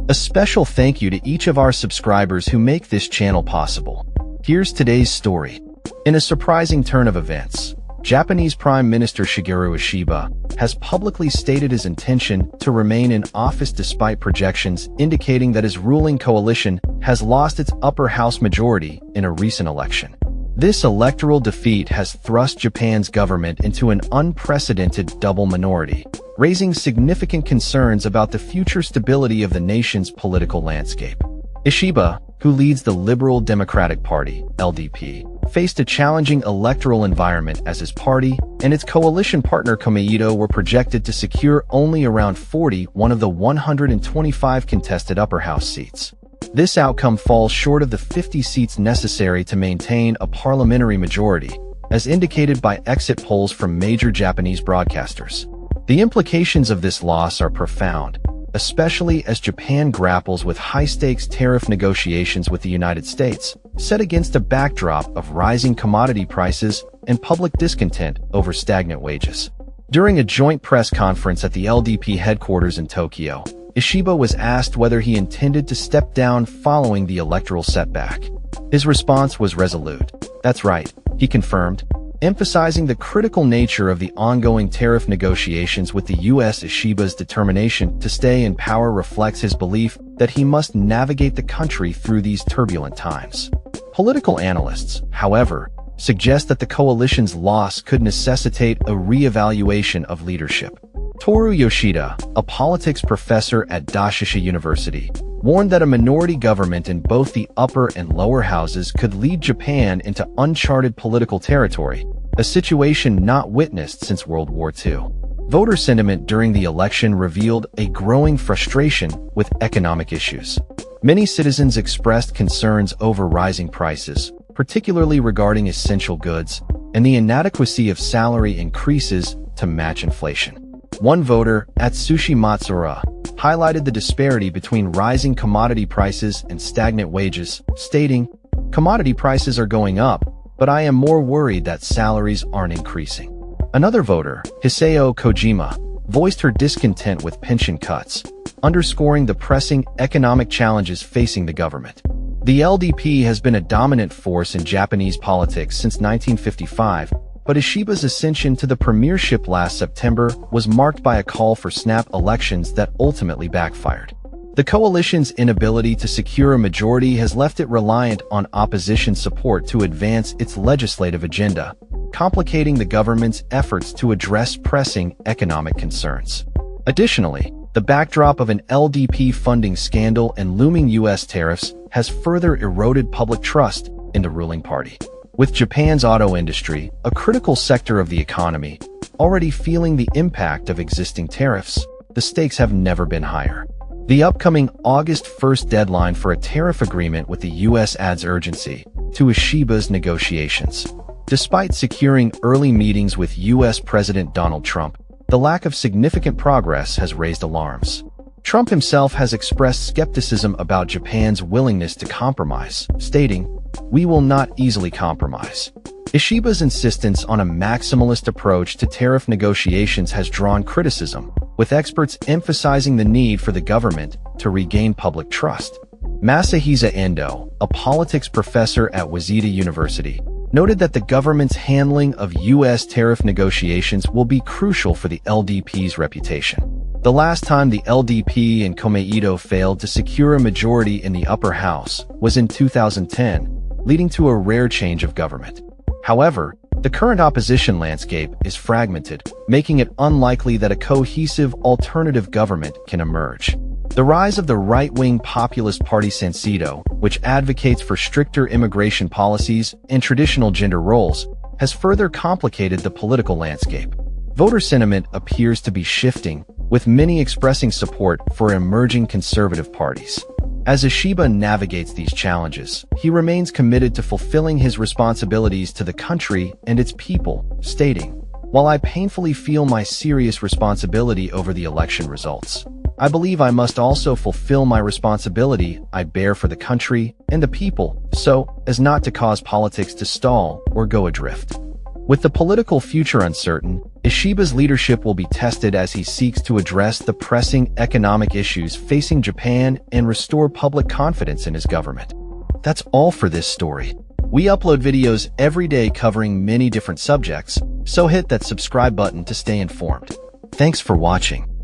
A special thank you to each of our subscribers who make this channel possible. Here's today's story. In a surprising turn of events, Japanese Prime Minister Shigeru Ishiba has publicly stated his intention to remain in office despite projections indicating that his ruling coalition has lost its upper house majority in a recent election. This electoral defeat has thrust Japan's government into an unprecedented double minority, raising significant concerns about the future stability of the nation's political landscape. Ishiba, who leads the Liberal Democratic Party (LDP), faced a challenging electoral environment as his party and its coalition partner Komeito were projected to secure only around 41 of the 125 contested upper house seats. This outcome falls short of the 50 seats necessary to maintain a parliamentary majority, as indicated by exit polls from major Japanese broadcasters. The implications of this loss are profound, especially as Japan grapples with high-stakes tariff negotiations with the United States, set against a backdrop of rising commodity prices and public discontent over stagnant wages. During a joint press conference at the LDP headquarters in Tokyo, Ishiba was asked whether he intended to step down following the electoral setback. His response was resolute. "That's right," he confirmed, emphasizing the critical nature of the ongoing tariff negotiations with the U.S. Ishiba's determination to stay in power reflects his belief that he must navigate the country through these turbulent times. Political analysts, however, suggest that the coalition's loss could necessitate a re-evaluation of leadership. Toru Yoshida, a politics professor at Doshisha University, warned that a minority government in both the upper and lower houses could lead Japan into uncharted political territory, a situation not witnessed since World War II. Voter sentiment during the election revealed a growing frustration with economic issues. Many citizens expressed concerns over rising prices, particularly regarding essential goods, and the inadequacy of salary increases to match inflation. One voter, Atsushi Matsura, highlighted the disparity between rising commodity prices and stagnant wages, stating, "Commodity prices are going up, but I am more worried that salaries aren't increasing." Another voter, Hisao Kojima, voiced her discontent with pension cuts, underscoring the pressing economic challenges facing the government. The LDP has been a dominant force in Japanese politics since 1955, but Ishiba's ascension to the premiership last September was marked by a call for snap elections that ultimately backfired. The coalition's inability to secure a majority has left it reliant on opposition support to advance its legislative agenda, complicating the government's efforts to address pressing economic concerns. Additionally, the backdrop of an LDP funding scandal and looming U.S. tariffs has further eroded public trust in the ruling party. With Japan's auto industry, a critical sector of the economy, already feeling the impact of existing tariffs, the stakes have never been higher. The upcoming August 1st deadline for a tariff agreement with the U.S. adds urgency to Ishiba's negotiations. Despite securing early meetings with U.S. President Donald Trump, the lack of significant progress has raised alarms. Trump himself has expressed skepticism about Japan's willingness to compromise, stating, "We will not easily compromise." Ishiba's insistence on a maximalist approach to tariff negotiations has drawn criticism, with experts emphasizing the need for the government to regain public trust. Masahisa Endo, a politics professor at Waseda University, noted that the government's handling of U.S. tariff negotiations will be crucial for the LDP's reputation. The last time the LDP and Komeito failed to secure a majority in the upper house was in 2010, leading to a rare change of government. However, the current opposition landscape is fragmented, making it unlikely that a cohesive alternative government can emerge. The rise of the right-wing populist party Sanseido, which advocates for stricter immigration policies and traditional gender roles, has further complicated the political landscape. Voter sentiment appears to be shifting, with many expressing support for emerging conservative parties. As Ishiba navigates these challenges, he remains committed to fulfilling his responsibilities to the country and its people, stating, "While I painfully feel my serious responsibility over the election results, I believe I must also fulfill my responsibility I bear for the country and the people, so as not to cause politics to stall or go adrift." With the political future uncertain, Ishiba's leadership will be tested as he seeks to address the pressing economic issues facing Japan and restore public confidence in his government. That's all for this story. We upload videos every day covering many different subjects, so hit that subscribe button to stay informed. Thanks for watching.